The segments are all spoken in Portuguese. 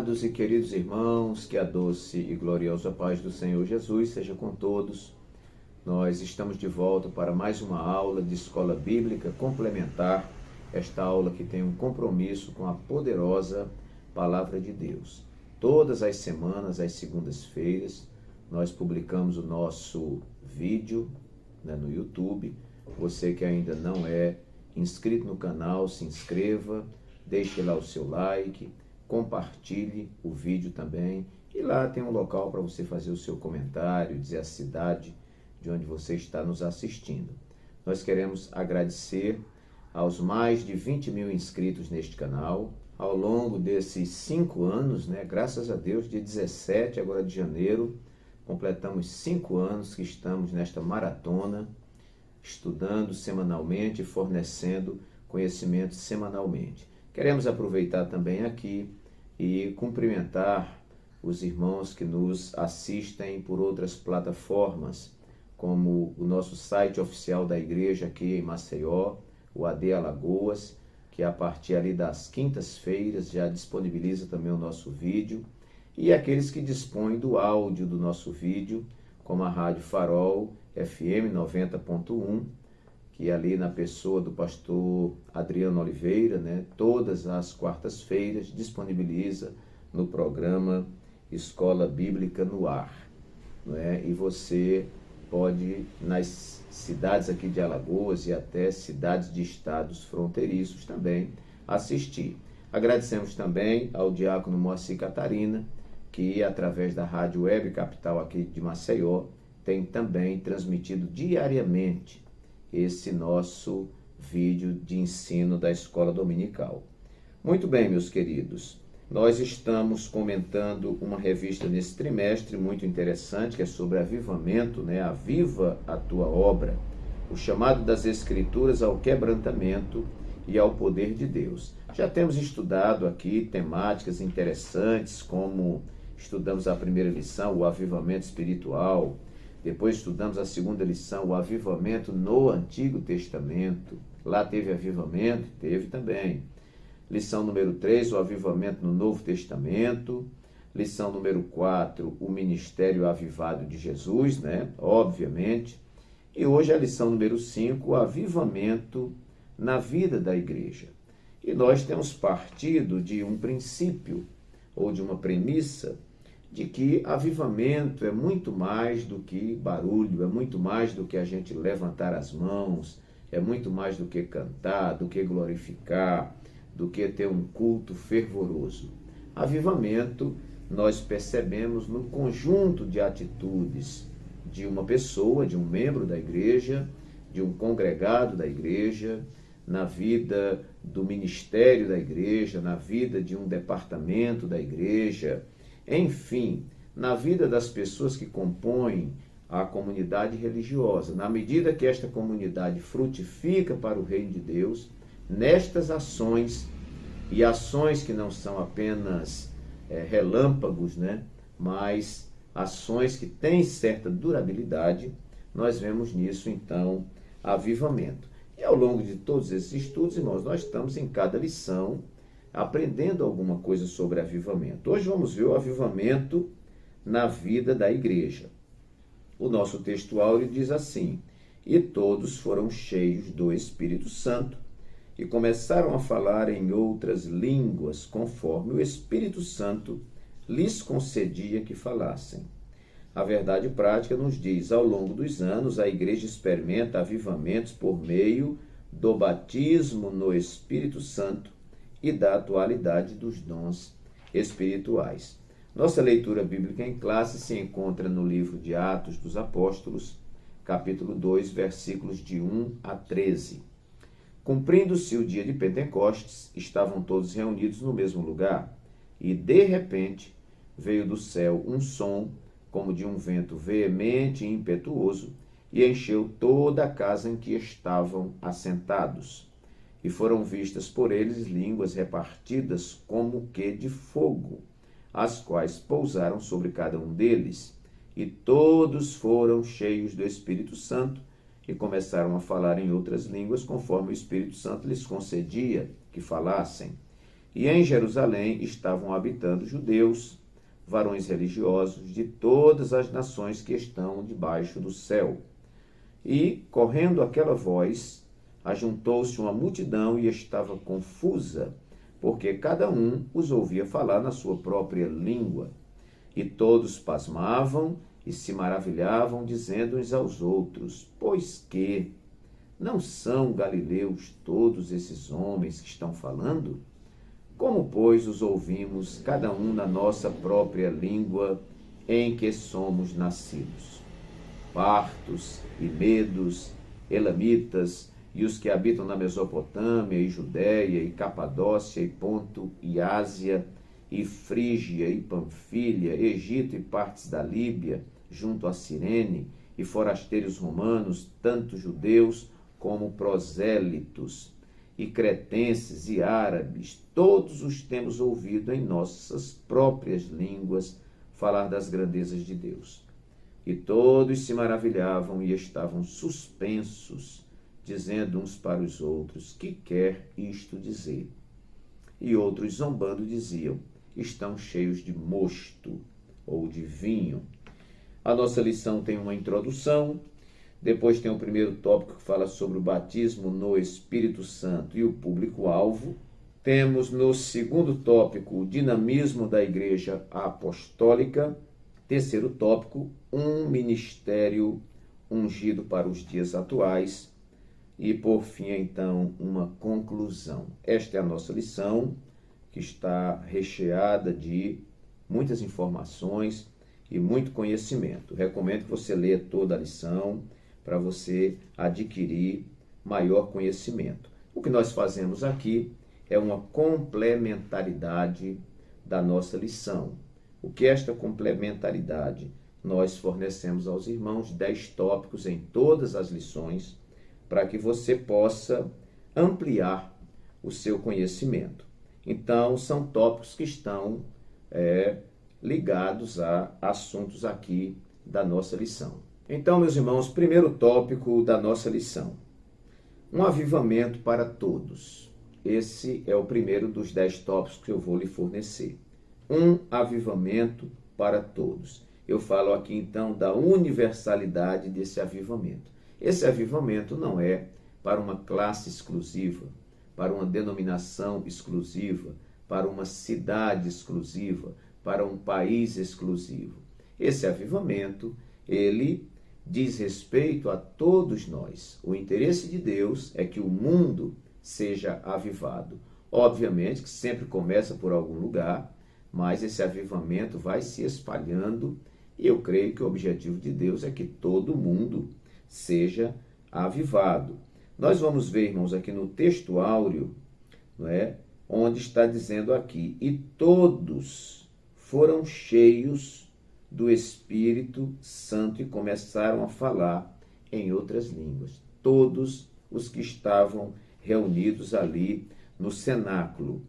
Amados e queridos irmãos, que a doce e gloriosa paz do Senhor Jesus seja com todos. Nós estamos de volta para mais uma aula de escola bíblica complementar, esta aula que tem um compromisso com a poderosa Palavra de Deus. Todas as semanas, às segundas-feiras, nós publicamos o nosso vídeo no YouTube. Você que ainda não é inscrito no canal, se inscreva, deixe lá o seu like, compartilhe o vídeo também, e lá tem um local para você fazer o seu comentário, dizer a cidade de onde você está nos assistindo. Nós queremos agradecer aos mais de 20 mil inscritos neste canal, ao longo desses 5 anos, graças a Deus, dia 17 agora de janeiro, completamos 5 anos que estamos nesta maratona, estudando semanalmente e fornecendo conhecimento semanalmente. Queremos aproveitar também aqui e cumprimentar os irmãos que nos assistem por outras plataformas, como o nosso site oficial da igreja aqui em Maceió, o AD Alagoas, que a partir ali das quintas-feiras já disponibiliza também o nosso vídeo, e aqueles que dispõem do áudio do nosso vídeo, como a Rádio Farol FM 90.1, que ali na pessoa do pastor Adriano Oliveira, todas as quartas-feiras disponibiliza no programa Escola Bíblica no Ar. E você pode, nas cidades aqui de Alagoas e até cidades de estados fronteiriços também, assistir. Agradecemos também ao diácono Moacir Catarina, que através da Rádio Web Capital aqui de Maceió, tem também transmitido diariamente esse nosso vídeo de ensino da Escola Dominical. Muito bem, meus queridos, nós estamos comentando uma revista nesse trimestre muito interessante, que é sobre avivamento, Aviva a Tua Obra, o chamado das Escrituras ao quebrantamento e ao poder de Deus. Já temos estudado aqui temáticas interessantes, como estudamos a primeira lição, o avivamento espiritual. Depois estudamos a segunda lição, o avivamento no Antigo Testamento. Lá teve avivamento? Teve também. Lição número 3, o avivamento no Novo Testamento. Lição número 4, o ministério avivado de Jesus, obviamente. E hoje a lição número 5, o avivamento na vida da igreja. E nós temos partido de um princípio, ou de uma premissa, de que avivamento é muito mais do que barulho, é muito mais do que a gente levantar as mãos, é muito mais do que cantar, do que glorificar, do que ter um culto fervoroso. Avivamento nós percebemos no conjunto de atitudes de uma pessoa, de um membro da igreja, de um congregado da igreja, na vida do ministério da igreja, na vida de um departamento da igreja, enfim, na vida das pessoas que compõem a comunidade religiosa. Na medida que esta comunidade frutifica para o reino de Deus, nestas ações, e ações que não são apenas relâmpagos, mas ações que têm certa durabilidade, nós vemos nisso, então, avivamento. E ao longo de todos esses estudos, irmãos, nós estamos em cada lição aprendendo alguma coisa sobre avivamento. Hoje vamos ver o avivamento na vida da igreja. O nosso texto áureo diz assim: e todos foram cheios do Espírito Santo e começaram a falar em outras línguas, conforme o Espírito Santo lhes concedia que falassem. A verdade prática nos diz: ao longo dos anos, a igreja experimenta avivamentos por meio do batismo no Espírito Santo e da atualidade dos dons espirituais. Nossa leitura bíblica em classe se encontra no livro de Atos dos Apóstolos, capítulo 2, versículos de 1 a 13. Cumprindo-se o dia de Pentecostes, estavam todos reunidos no mesmo lugar, e de repente veio do céu um som, como de um vento veemente e impetuoso, e encheu toda a casa em que estavam assentados. E foram vistas por eles línguas repartidas como que de fogo, as quais pousaram sobre cada um deles. E todos foram cheios do Espírito Santo e começaram a falar em outras línguas, conforme o Espírito Santo lhes concedia que falassem. E em Jerusalém estavam habitando judeus, varões religiosos de todas as nações que estão debaixo do céu. E, correndo aquela voz, ajuntou-se uma multidão e estava confusa, porque cada um os ouvia falar na sua própria língua. E todos pasmavam e se maravilhavam, dizendo uns aos outros: pois que não são galileus todos esses homens que estão falando? Como, pois, os ouvimos, cada um na nossa própria língua em que somos nascidos? Partos e medos, elamitas, e os que habitam na Mesopotâmia, e Judéia, e Capadócia, e Ponto, e Ásia, e Frígia, e Panfilha, Egito e partes da Líbia, junto a Cirene, e forasteiros romanos, tanto judeus como prosélitos, e cretenses e árabes, todos os temos ouvido em nossas próprias línguas falar das grandezas de Deus. E todos se maravilhavam e estavam suspensos, dizendo uns para os outros: que quer isto dizer? E outros, zombando, diziam: estão cheios de mosto ou de vinho. A nossa lição tem uma introdução, depois tem o primeiro tópico que fala sobre o batismo no Espírito Santo e o público-alvo. Temos no segundo tópico o dinamismo da Igreja Apostólica. Terceiro tópico, um ministério ungido para os dias atuais. E, por fim, então, uma conclusão. Esta é a nossa lição, que está recheada de muitas informações e muito conhecimento. Recomendo que você leia toda a lição para você adquirir maior conhecimento. O que nós fazemos aqui é uma complementaridade da nossa lição. O que é esta complementaridade? Nós fornecemos aos irmãos 10 tópicos em todas as lições para que você possa ampliar o seu conhecimento. Então, são tópicos que estão ligados a assuntos aqui da nossa lição. Então, meus irmãos, primeiro tópico da nossa lição: um avivamento para todos. Esse é o primeiro dos 10 tópicos que eu vou lhe fornecer. Um avivamento para todos. Eu falo aqui, então, da universalidade desse avivamento. Esse avivamento não é para uma classe exclusiva, para uma denominação exclusiva, para uma cidade exclusiva, para um país exclusivo. Esse avivamento, ele diz respeito a todos nós. O interesse de Deus é que o mundo seja avivado. Obviamente que sempre começa por algum lugar, mas esse avivamento vai se espalhando e eu creio que o objetivo de Deus é que todo mundo seja avivado. Nós vamos ver, irmãos, aqui no texto áureo, não é? Onde está dizendo aqui: e todos foram cheios do Espírito Santo e começaram a falar em outras línguas. Todos os que estavam reunidos ali no cenáculo,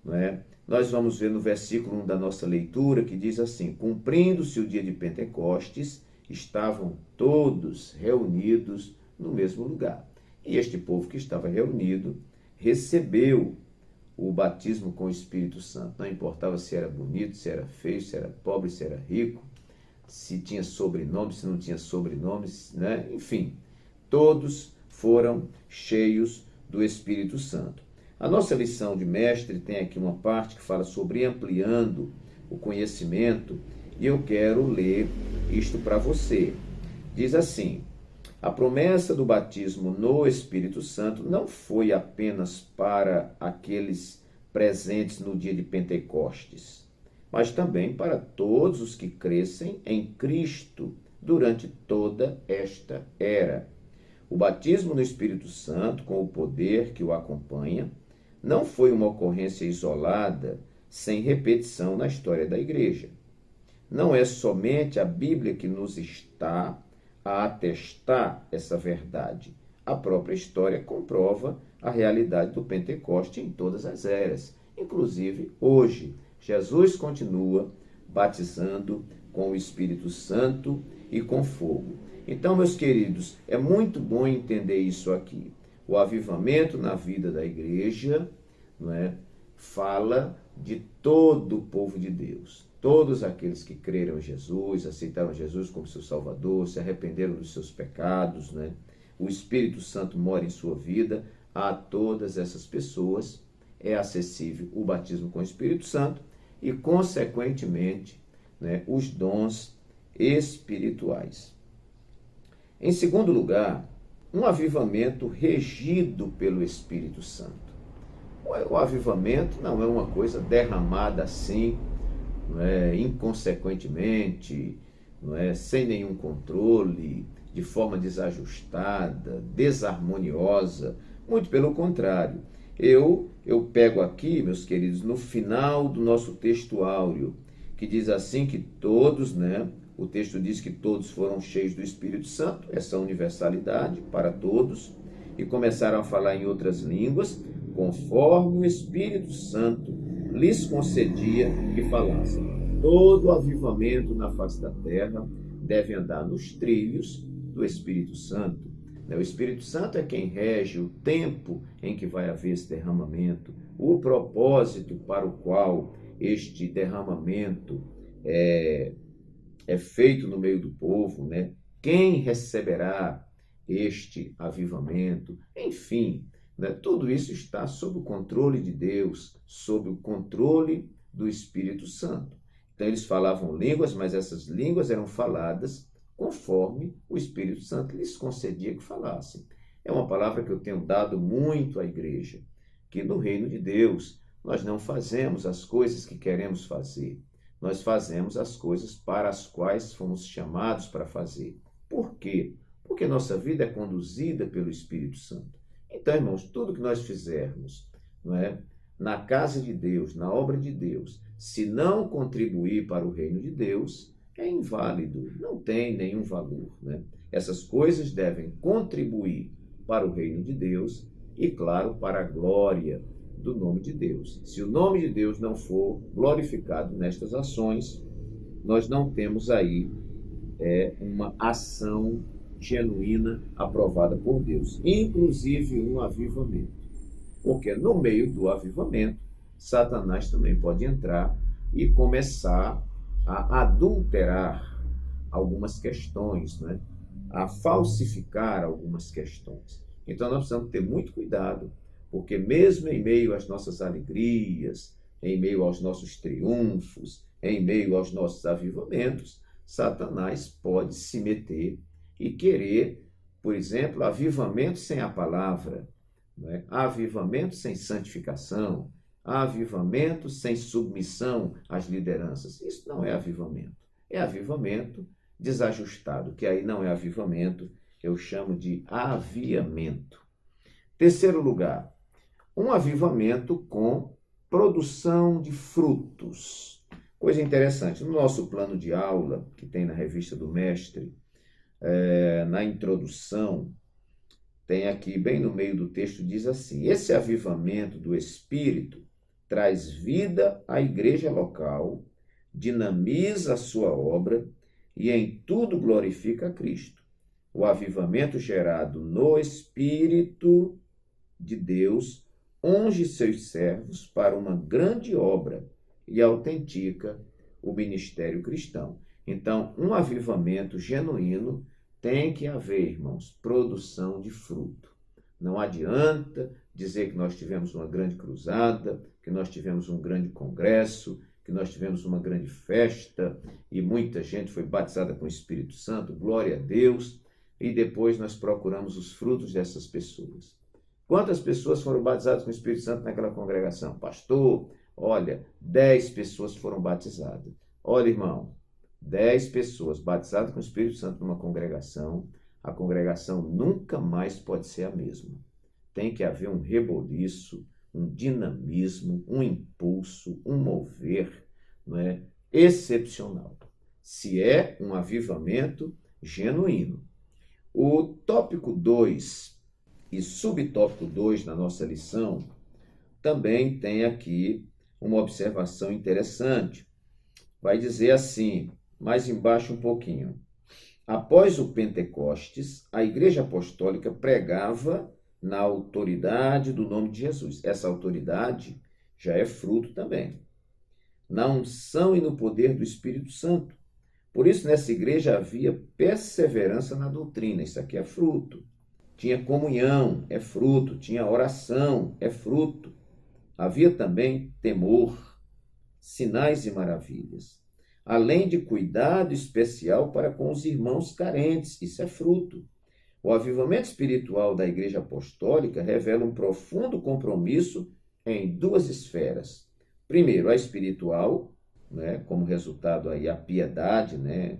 não é? Nós vamos ver no versículo 1 da nossa leitura que diz assim: cumprindo-se o dia de Pentecostes, estavam todos reunidos no mesmo lugar. E este povo que estava reunido recebeu o batismo com o Espírito Santo. Não importava se era bonito, se era feio, se era pobre, se era rico, se tinha sobrenome, se não tinha sobrenome, né? Enfim, todos foram cheios do Espírito Santo. A nossa lição de mestre tem aqui uma parte que fala sobre ampliando o conhecimento, e eu quero ler isto para você. Diz assim: a promessa do batismo no Espírito Santo não foi apenas para aqueles presentes no dia de Pentecostes, mas também para todos os que crescem em Cristo durante toda esta era. O batismo no Espírito Santo, com o poder que o acompanha, não foi uma ocorrência isolada, sem repetição na história da Igreja. Não é somente a Bíblia que nos está a atestar essa verdade. A própria história comprova a realidade do Pentecoste em todas as eras, inclusive hoje. Jesus continua batizando com o Espírito Santo e com fogo. Então, meus queridos, é muito bom entender isso aqui. O avivamento na vida da igreja, não é? fala de todo o povo de Deus. Todos aqueles que creram em Jesus, aceitaram Jesus como seu Salvador, se arrependeram dos seus pecados, né? O Espírito Santo mora em sua vida. A todas essas pessoas é acessível o batismo com o Espírito Santo e, consequentemente, né, os dons espirituais. Em segundo lugar, um avivamento regido pelo Espírito Santo. O avivamento não é uma coisa derramada assim, não é, inconsequentemente, não é, sem nenhum controle, de forma desajustada, desarmoniosa. Muito pelo contrário. Eu pego aqui, meus queridos, no final do nosso texto áureo, que diz assim que todos, né? O texto diz que todos foram cheios do Espírito Santo, essa universalidade para todos, e começaram a falar em outras línguas, conforme o Espírito Santo lhes concedia que falassem. Todo avivamento na face da terra deve andar nos trilhos do Espírito Santo. O Espírito Santo é quem rege o tempo em que vai haver esse derramamento, o propósito para o qual este derramamento é feito no meio do povo, né? Quem receberá este avivamento, enfim, né? Tudo isso está sob o controle de Deus, sob o controle do Espírito Santo. Então eles falavam línguas, mas essas línguas eram faladas conforme o Espírito Santo lhes concedia que falassem. É uma palavra que eu tenho dado muito à igreja, que no reino de Deus nós não fazemos as coisas que queremos fazer, nós fazemos as coisas para as quais fomos chamados para fazer. Por quê? Porque nossa vida é conduzida pelo Espírito Santo. Então, irmãos, tudo que nós fizermos, não é, na casa de Deus, na obra de Deus, se não contribuir para o reino de Deus, é inválido, não tem nenhum valor, né? Essas coisas devem contribuir para o reino de Deus e, claro, para a glória do nome de Deus. Se o nome de Deus não for glorificado nestas ações, nós não temos aí uma ação genuína aprovada por Deus, inclusive um avivamento. Porque no meio do avivamento, Satanás também pode entrar e começar a adulterar algumas questões, né? A falsificar algumas questões. Então nós precisamos ter muito cuidado, porque mesmo em meio às nossas alegrias, em meio aos nossos triunfos, em meio aos nossos avivamentos, Satanás pode se meter e querer, por exemplo, avivamento sem a palavra, né? Avivamento sem santificação, avivamento sem submissão às lideranças. Isso não é avivamento. É avivamento desajustado, que aí não é avivamento, eu chamo de aviamento. Terceiro lugar, um avivamento com produção de frutos. Coisa interessante, no nosso plano de aula, que tem na Revista do Mestre, na introdução, tem aqui, bem no meio do texto, diz assim: esse avivamento do Espírito traz vida à igreja local, dinamiza a sua obra e em tudo glorifica a Cristo. O avivamento gerado no Espírito de Deus unge seus servos para uma grande obra e autentica o ministério cristão. Então, um avivamento genuíno tem que haver, irmãos, produção de fruto. Não adianta dizer que nós tivemos uma grande cruzada, que nós tivemos um grande congresso, que nós tivemos uma grande festa e muita gente foi batizada com o Espírito Santo, glória a Deus, e depois nós procuramos os frutos dessas pessoas. Quantas pessoas foram batizadas com o Espírito Santo naquela congregação? Pastor, olha, 10 pessoas foram batizadas. Olha, irmão, 10 pessoas batizadas com o Espírito Santo numa congregação, a congregação nunca mais pode ser a mesma. Tem que haver um reboliço, um dinamismo, um impulso, um mover, não é, excepcional. Se é um avivamento genuíno. O tópico 2 e subtópico 2 na nossa lição também tem aqui uma observação interessante. Vai dizer assim, mais embaixo um pouquinho. Após o Pentecostes, a Igreja Apostólica pregava na autoridade do nome de Jesus. Essa autoridade já é fruto também. Na unção e no poder do Espírito Santo. Por isso, nessa igreja havia perseverança na doutrina. Isso aqui é fruto. Tinha comunhão, é fruto. Tinha oração, é fruto. Havia também temor, sinais e maravilhas. Além de cuidado especial para com os irmãos carentes. Isso é fruto. O avivamento espiritual da Igreja Apostólica revela um profundo compromisso em duas esferas. Primeiro, a espiritual, né, como resultado aí a piedade, né,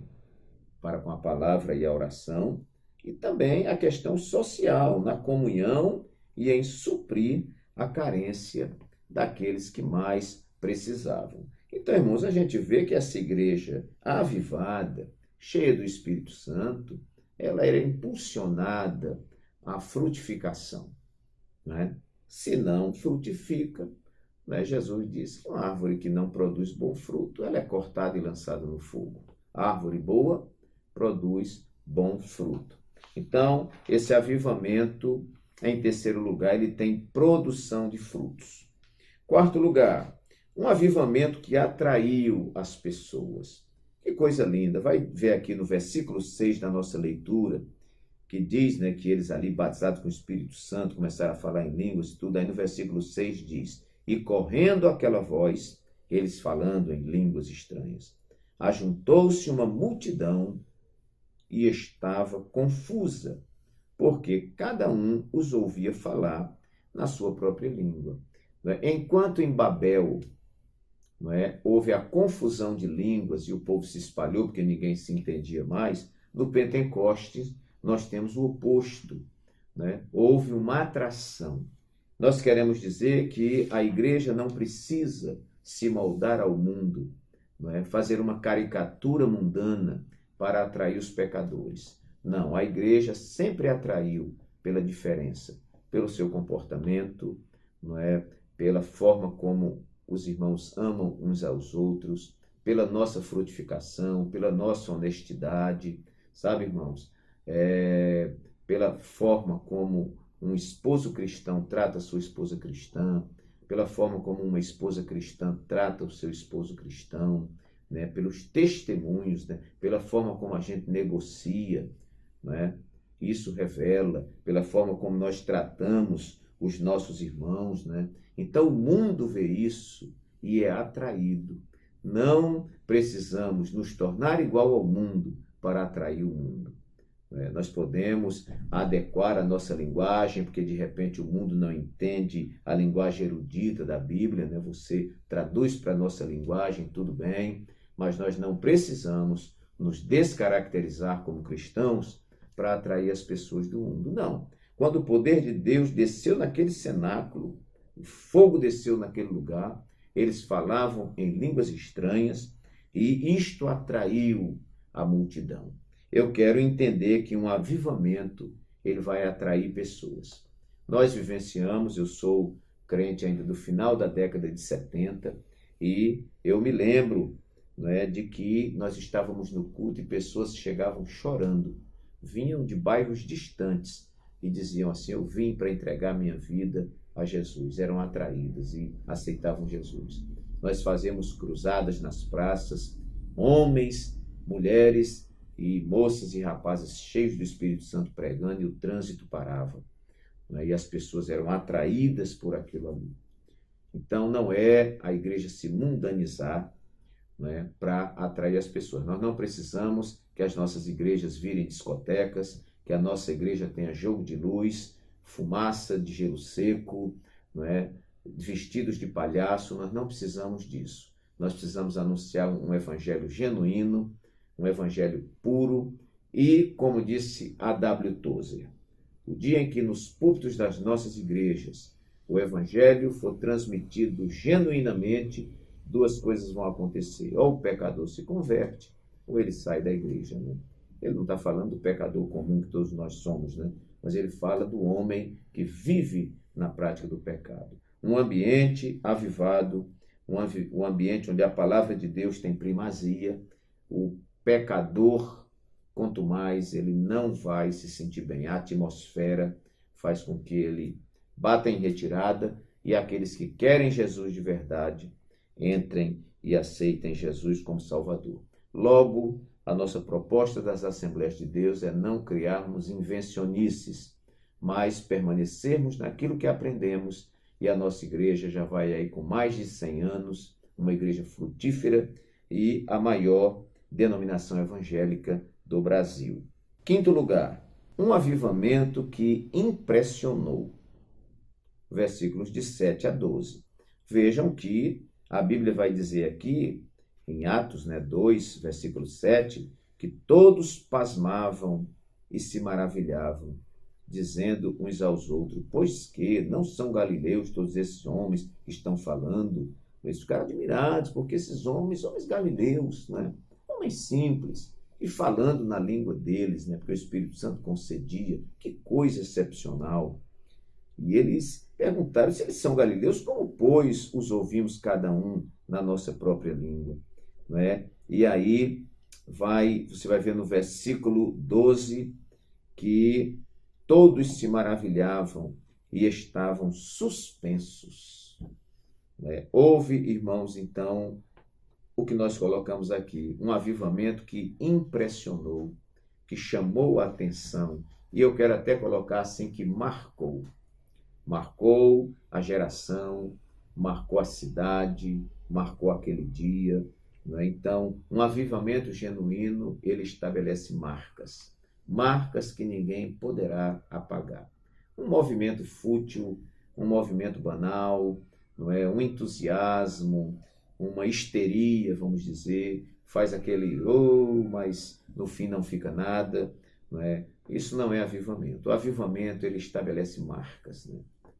para com a palavra e a oração, e também a questão social, na comunhão e em suprir a carência daqueles que mais precisavam. Então, irmãos, a gente vê que essa igreja avivada, cheia do Espírito Santo, ela era impulsionada à frutificação, né? Se não frutifica, né? Jesus disse que uma árvore que não produz bom fruto, ela é cortada e lançada no fogo. A árvore boa produz bom fruto. Então, esse avivamento, em terceiro lugar, ele tem produção de frutos. Quarto lugar, um avivamento que atraiu as pessoas. Que coisa linda. Vai ver aqui no versículo 6 da nossa leitura, que diz, né, que eles ali, batizados com o Espírito Santo, começaram a falar em línguas e tudo. Aí no versículo 6 diz, e correndo aquela voz, eles falando em línguas estranhas, ajuntou-se uma multidão e estava confusa, porque cada um os ouvia falar na sua própria língua. Enquanto em Babel, não é, houve a confusão de línguas e o povo se espalhou porque ninguém se entendia mais, no Pentecostes nós temos o oposto, né? Houve uma atração. Nós queremos dizer que a igreja não precisa se moldar ao mundo, não é? Fazer uma caricatura mundana para atrair os pecadores. Não, a igreja sempre atraiu pela diferença, pelo seu comportamento, não é? Pela forma como os irmãos amam uns aos outros, pela nossa frutificação, pela nossa honestidade, sabe, irmãos? Pela forma como um esposo cristão trata a sua esposa cristã, pela forma como uma esposa cristã trata o seu esposo cristão, né? Pelos testemunhos, né? Pela forma como a gente negocia, né? Isso revela, pela forma como nós tratamos os nossos irmãos, né? Então o mundo vê isso e é atraído. Não precisamos nos tornar igual ao mundo para atrair o mundo. Nós podemos adequar a nossa linguagem, porque de repente o mundo não entende a linguagem erudita da Bíblia, né? Você traduz para a nossa linguagem, tudo bem, mas nós não precisamos nos descaracterizar como cristãos para atrair as pessoas do mundo. Não. Quando o poder de Deus desceu naquele cenáculo, o fogo desceu naquele lugar, eles falavam em línguas estranhas e isto atraiu a multidão. Eu quero entender que um avivamento, ele vai atrair pessoas. Nós vivenciamos, eu sou crente ainda do final da década de 70, e eu me lembro, né, de que nós estávamos no culto e pessoas chegavam chorando, vinham de bairros distantes e diziam assim, eu vim para entregar minha vida a Jesus. Eram atraídas e aceitavam Jesus. Nós fazemos cruzadas nas praças, homens, mulheres e moças e rapazes cheios do Espírito Santo pregando, e o trânsito parava, né? E as pessoas eram atraídas por aquilo ali. Então não é a igreja se mundanizar, né, para atrair as pessoas. Nós não precisamos que as nossas igrejas virem discotecas, que a nossa igreja tenha jogo de luz, fumaça de gelo seco, não é? Vestidos de palhaço. Nós não precisamos disso. Nós precisamos anunciar um evangelho genuíno, um evangelho puro e, como disse A.W. Tozer, o dia em que nos púlpitos das nossas igrejas o evangelho for transmitido genuinamente, duas coisas vão acontecer. Ou o pecador se converte, ou ele sai da igreja, né? Ele não está falando do pecador comum que todos nós somos, né? Mas ele fala do homem que vive na prática do pecado. Um ambiente avivado, um ambiente onde a palavra de Deus tem primazia. O pecador, quanto mais, ele não vai se sentir bem. A atmosfera faz com que ele bata em retirada e aqueles que querem Jesus de verdade entrem e aceitem Jesus como Salvador. Logo, a nossa proposta das Assembleias de Deus é não criarmos invencionices, mas permanecermos naquilo que aprendemos, e a nossa igreja já vai aí com mais de 100 anos, uma igreja frutífera e a maior denominação evangélica do Brasil. Quinto lugar, um avivamento que impressionou. Versículos de 7 a 12. Vejam que a Bíblia vai dizer aqui, em Atos 2, versículo 7, que todos pasmavam e se maravilhavam, dizendo uns aos outros, pois que não são galileus todos esses homens que estão falando? Eles ficaram admirados, porque esses homens galileus, né? Homens simples, e falando na língua deles, né? Porque o Espírito Santo concedia, que coisa excepcional. E eles perguntaram se eles são galileus, como, pois, os ouvimos cada um na nossa própria língua, não é? E aí você vai ver no versículo 12 que todos se maravilhavam e estavam suspensos. Houve, irmãos, então, o que nós colocamos aqui, um avivamento que impressionou, que chamou a atenção, e eu quero até colocar assim, que marcou a geração, marcou a cidade, marcou aquele dia. Então, um avivamento genuíno, ele estabelece marcas que ninguém poderá apagar. Um movimento fútil, um movimento banal, um entusiasmo, uma histeria, vamos dizer, faz aquele mas no fim não fica nada. Isso não é avivamento. O avivamento, ele estabelece marcas,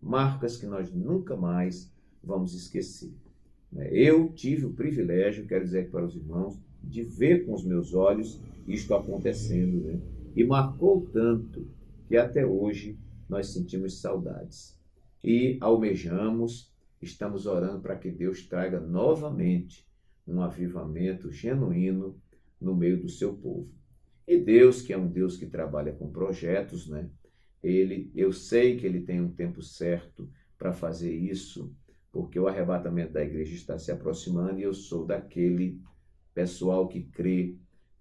marcas que nós nunca mais vamos esquecer. Eu tive o privilégio, quero dizer para os irmãos, de ver com os meus olhos isto acontecendo, e marcou tanto que até hoje nós sentimos saudades. E almejamos, estamos orando para que Deus traga novamente um avivamento genuíno no meio do seu povo. E Deus, que é um Deus que trabalha com projetos, eu sei que ele tem um tempo certo para fazer isso, porque o arrebatamento da igreja está se aproximando e eu sou daquele pessoal que crê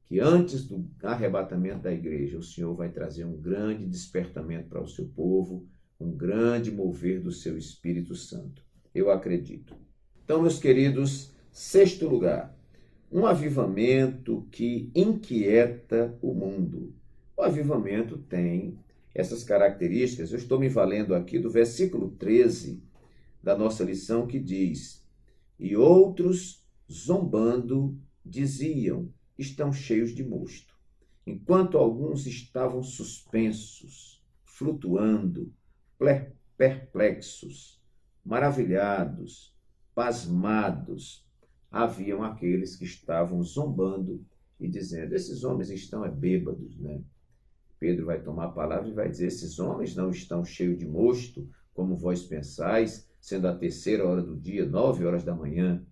que antes do arrebatamento da igreja, o Senhor vai trazer um grande despertamento para o seu povo, um grande mover do seu Espírito Santo. Eu acredito. Então, meus queridos, sexto lugar, um avivamento que inquieta o mundo. O avivamento tem essas características. Eu estou me valendo aqui do versículo 13 da nossa lição, que diz: e outros, zombando, diziam, estão cheios de mosto, enquanto alguns estavam suspensos, flutuando, perplexos, maravilhados, pasmados. Haviam aqueles que estavam zombando e dizendo, esses homens estão bêbados, Pedro vai tomar a palavra e vai dizer, esses homens não estão cheios de mosto, como vós pensais, sendo a 3ª hora do dia, 9 horas da manhã.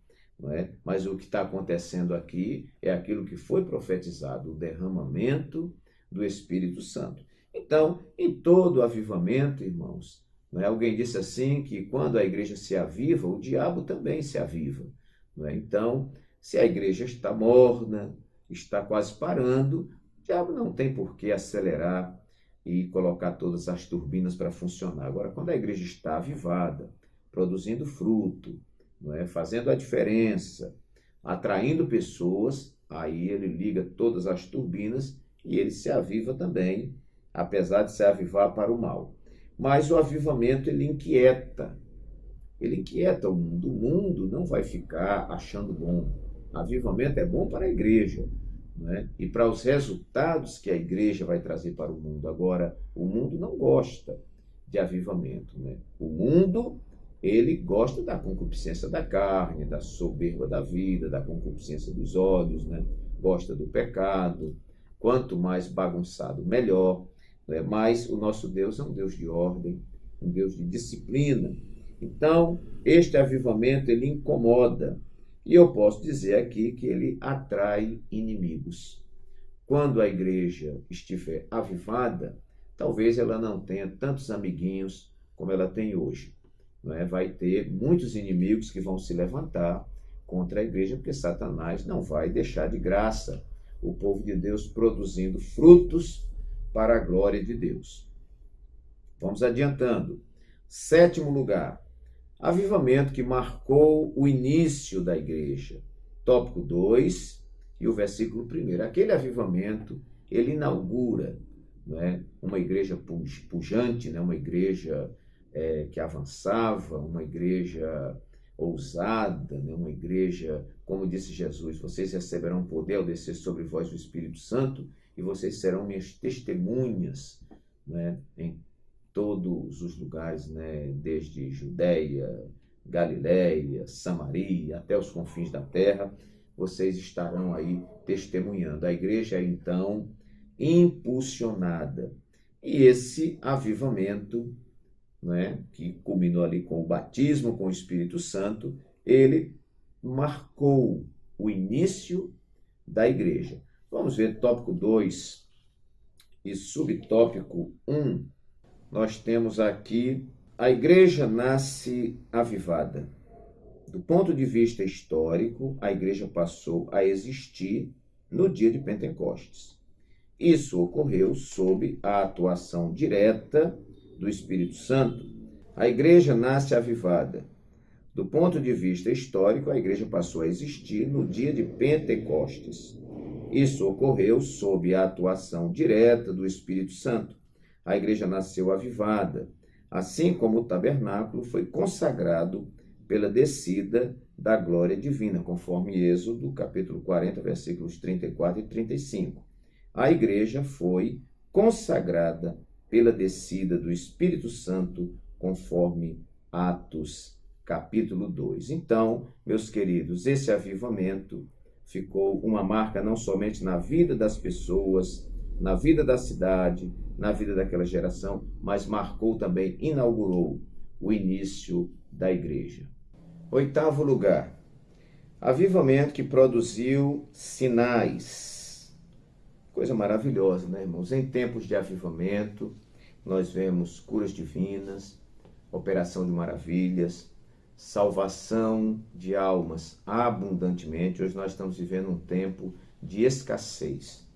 Mas o que está acontecendo aqui é aquilo que foi profetizado, o derramamento do Espírito Santo. Então, em todo avivamento, irmãos, alguém disse assim que quando a igreja se aviva, o diabo também se aviva. Então, se a igreja está morna, está quase parando, o diabo não tem por que acelerar e colocar todas as turbinas para funcionar. Agora, quando a igreja está avivada, produzindo fruto, fazendo a diferença, atraindo pessoas, aí ele liga todas as turbinas e ele se aviva também, apesar de se avivar para o mal. Mas o avivamento, ele inquieta o mundo. O mundo não vai ficar achando bom. Avivamento é bom para a igreja, e para os resultados que a igreja vai trazer para o mundo. Agora, o mundo não gosta de avivamento. O mundo, ele gosta da concupiscência da carne, da soberba da vida, da concupiscência dos olhos, gosta do pecado. Quanto mais bagunçado, melhor. Mas o nosso Deus é um Deus de ordem, um Deus de disciplina. Então, este avivamento, ele incomoda. E eu posso dizer aqui que ele atrai inimigos. Quando a igreja estiver avivada, talvez ela não tenha tantos amiguinhos como ela tem hoje. não é? Vai ter muitos inimigos que vão se levantar contra a igreja, porque Satanás não vai deixar de graça o povo de Deus produzindo frutos para a glória de Deus. Vamos adiantando. 7º lugar, avivamento que marcou o início da igreja. Tópico 2 e o versículo 1. Aquele avivamento, ele inaugura, não é, uma igreja pujante, né, uma igreja que avançava, uma igreja ousada, né, uma igreja, como disse Jesus, vocês receberão poder ao descer sobre vós o Espírito Santo e vocês serão minhas testemunhas, né, em todos os lugares, né, desde Judeia, Galileia, Samaria, até os confins da terra, vocês estarão aí testemunhando. A igreja é então impulsionada. E esse avivamento, né, que culminou ali com o batismo com o Espírito Santo, ele marcou o início da igreja. Vamos ver tópico 2 e subtópico 1. Nós temos aqui, a igreja nasce avivada. Do ponto de vista histórico, a igreja passou a existir no dia de Pentecostes. Isso ocorreu sob a atuação direta do Espírito Santo. A igreja nasce avivada. Do ponto de vista histórico, a igreja passou a existir no dia de Pentecostes. Isso ocorreu sob a atuação direta do Espírito Santo. A igreja nasceu avivada, assim como o tabernáculo foi consagrado pela descida da glória divina, conforme Êxodo, capítulo 40, versículos 34 e 35. A igreja foi consagrada pela descida do Espírito Santo, conforme Atos, capítulo 2. Então, meus queridos, esse avivamento ficou uma marca não somente na vida das pessoas, na vida da cidade, na vida daquela geração, mas marcou também, inaugurou o início da igreja. 8º lugar, avivamento que produziu sinais. Coisa maravilhosa, né, irmãos? Em tempos de avivamento, nós vemos curas divinas, operação de maravilhas, salvação de almas abundantemente. Hoje nós estamos vivendo um tempo de escassez.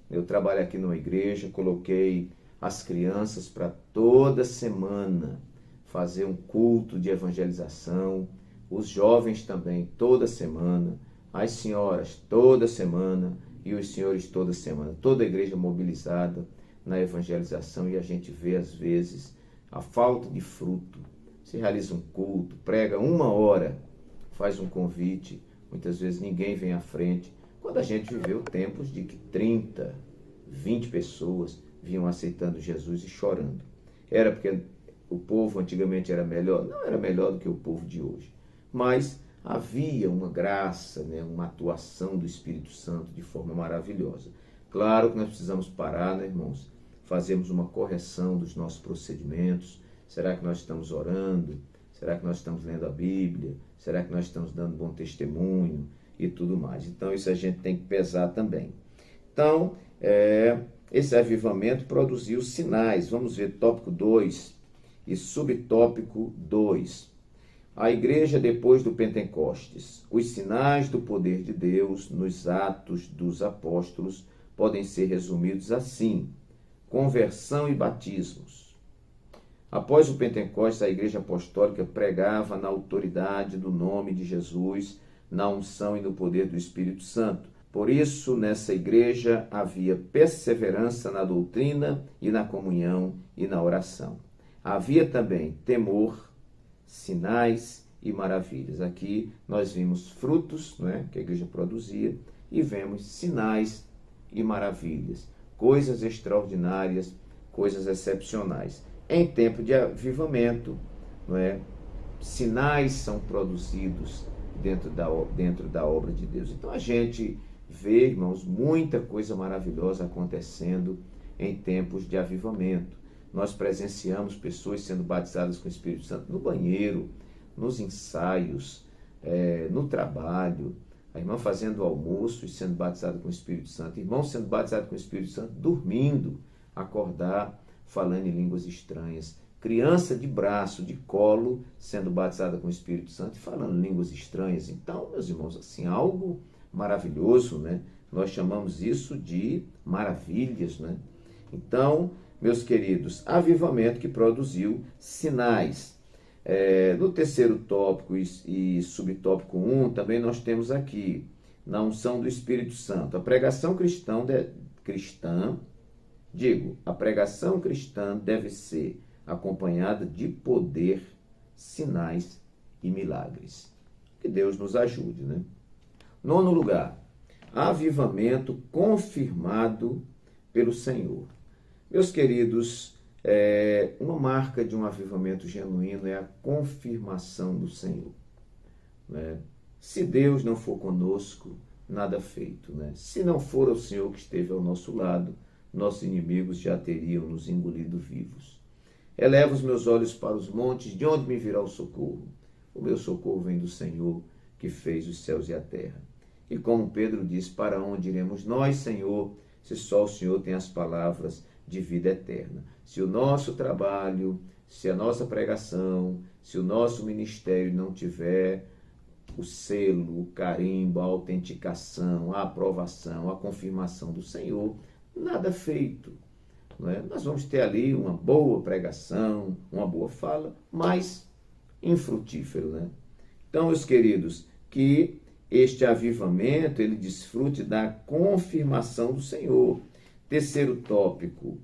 Eu trabalho aqui numa igreja, coloquei as crianças para toda semana fazer um culto de evangelização, os jovens também toda semana, as senhoras toda semana e os senhores toda semana. Toda a igreja mobilizada na evangelização, e a gente vê às vezes a falta de fruto. Se realiza um culto, prega 1 hora, faz um convite, muitas vezes ninguém vem à frente. Quando a gente viveu tempos de que 30, 20 pessoas vinham aceitando Jesus e chorando. Era porque o povo antigamente era melhor? Não era melhor do que o povo de hoje. Mas havia uma graça, né, uma atuação do Espírito Santo de forma maravilhosa. Claro que nós precisamos parar, né, irmãos? Fazermos uma correção dos nossos procedimentos. Será que nós estamos orando? Será que nós estamos lendo a Bíblia? Será que nós estamos dando bom testemunho? E tudo mais. Então, isso a gente tem que pesar também. Então, esse avivamento produziu sinais. Vamos ver tópico 2 e subtópico 2. A igreja depois do Pentecostes. Os sinais do poder de Deus nos Atos dos Apóstolos podem ser resumidos assim: conversão e batismos. Após o Pentecostes, a igreja apostólica pregava na autoridade do nome de Jesus, na unção e no poder do Espírito Santo. Por isso, nessa igreja havia perseverança na doutrina e na comunhão e na oração. Havia também temor, sinais e maravilhas. Aqui nós vimos frutos, né, que a igreja produzia, e vemos sinais e maravilhas, coisas extraordinárias, coisas excepcionais. Em tempo de avivamento, não é, sinais são produzidos dentro da obra de Deus. Então a gente vê, irmãos, muita coisa maravilhosa acontecendo em tempos de avivamento. Nós presenciamos pessoas sendo batizadas com o Espírito Santo no banheiro, nos ensaios, no trabalho, a irmã fazendo almoço e sendo batizada com o Espírito Santo, irmão sendo batizado com o Espírito Santo, dormindo, acordar, falando em línguas estranhas. criança de braço, de colo, sendo batizada com o Espírito Santo e falando línguas estranhas. Então, meus irmãos, assim, algo maravilhoso, né? Nós chamamos isso de maravilhas, né? Então, meus queridos, avivamento que produziu sinais. No terceiro tópico e subtópico 1, também nós temos aqui, na unção do Espírito Santo, a pregação cristã deve ser acompanhada de poder, sinais e milagres. Que Deus nos ajude, né? Nono lugar, avivamento confirmado pelo Senhor. Meus queridos, uma marca de um avivamento genuíno é a confirmação do Senhor, né? Se Deus não for conosco, nada feito, né? Se não for o Senhor que esteve ao nosso lado, nossos inimigos já teriam nos engolido vivos. Eleva os meus olhos para os montes, de onde me virá o socorro? O meu socorro vem do Senhor, que fez os céus e a terra. E como Pedro diz, para onde iremos nós, Senhor, se só o Senhor tem as palavras de vida eterna? Se o nosso trabalho, se a nossa pregação, se o nosso ministério não tiver o selo, o carimbo, a autenticação, a aprovação, a confirmação do Senhor, nada feito. Não é? Nós vamos ter ali uma boa pregação, uma boa fala, mas infrutífero, né? Então, meus queridos, que este avivamento, ele desfrute da confirmação do Senhor. Terceiro tópico,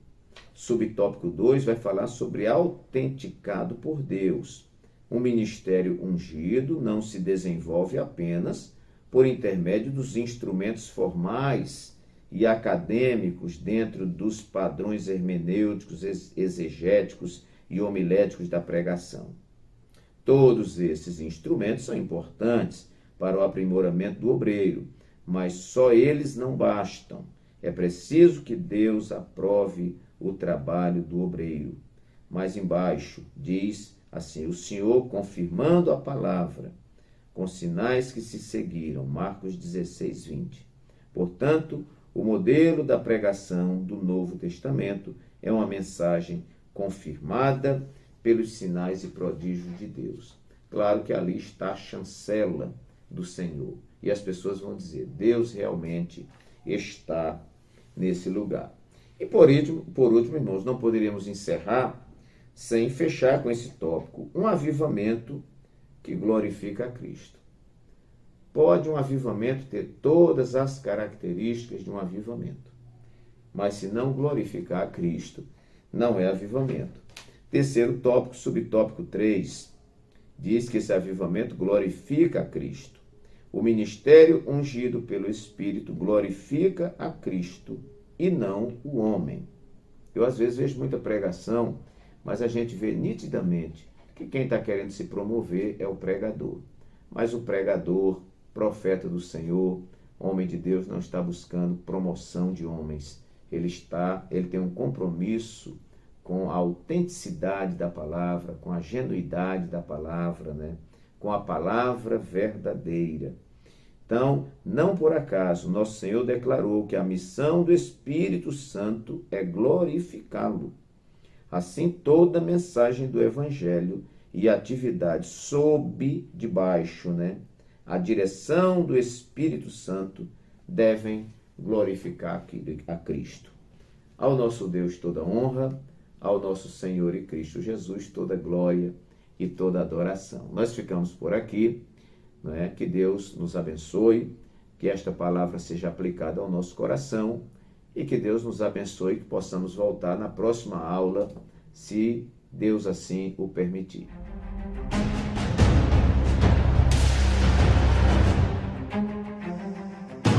subtópico 2, vai falar sobre autenticado por Deus. Um ministério ungido não se desenvolve apenas por intermédio dos instrumentos formais e acadêmicos dentro dos padrões hermenêuticos, exegéticos e homiléticos da pregação. Todos esses instrumentos são importantes para o aprimoramento do obreiro, mas só eles não bastam. É preciso que Deus aprove o trabalho do obreiro. Mais embaixo diz assim, o Senhor confirmando a palavra, com sinais que se seguiram, Marcos 16, 20. Portanto, o modelo da pregação do Novo Testamento é uma mensagem confirmada pelos sinais e prodígios de Deus. Claro que ali está a chancela do Senhor. E as pessoas vão dizer, Deus realmente está nesse lugar. E por último, irmãos, não poderíamos encerrar sem fechar com esse tópico, um avivamento que glorifica a Cristo. Pode um avivamento ter todas as características de um avivamento, mas se não glorificar a Cristo, não é avivamento. Terceiro tópico, subtópico 3, diz que esse avivamento glorifica a Cristo. O ministério ungido pelo Espírito glorifica a Cristo e não o homem. Eu às vezes vejo muita pregação, mas a gente vê nitidamente que quem está querendo se promover é o pregador. Mas o pregador, profeta do Senhor, homem de Deus, não está buscando promoção de homens. Ele tem um compromisso com a autenticidade da palavra, com a genuidade da palavra, né? Com a palavra verdadeira. Então, não por acaso, nosso Senhor declarou que a missão do Espírito Santo é glorificá-lo. Assim, toda mensagem do Evangelho e atividade debaixo, né? A direção do Espírito Santo devem glorificar a Cristo. Ao nosso Deus toda honra, ao nosso Senhor e Cristo Jesus toda glória e toda adoração. Nós ficamos por aqui, não é? Que Deus nos abençoe, que esta palavra seja aplicada ao nosso coração e que Deus nos abençoe, que possamos voltar na próxima aula, se Deus assim o permitir.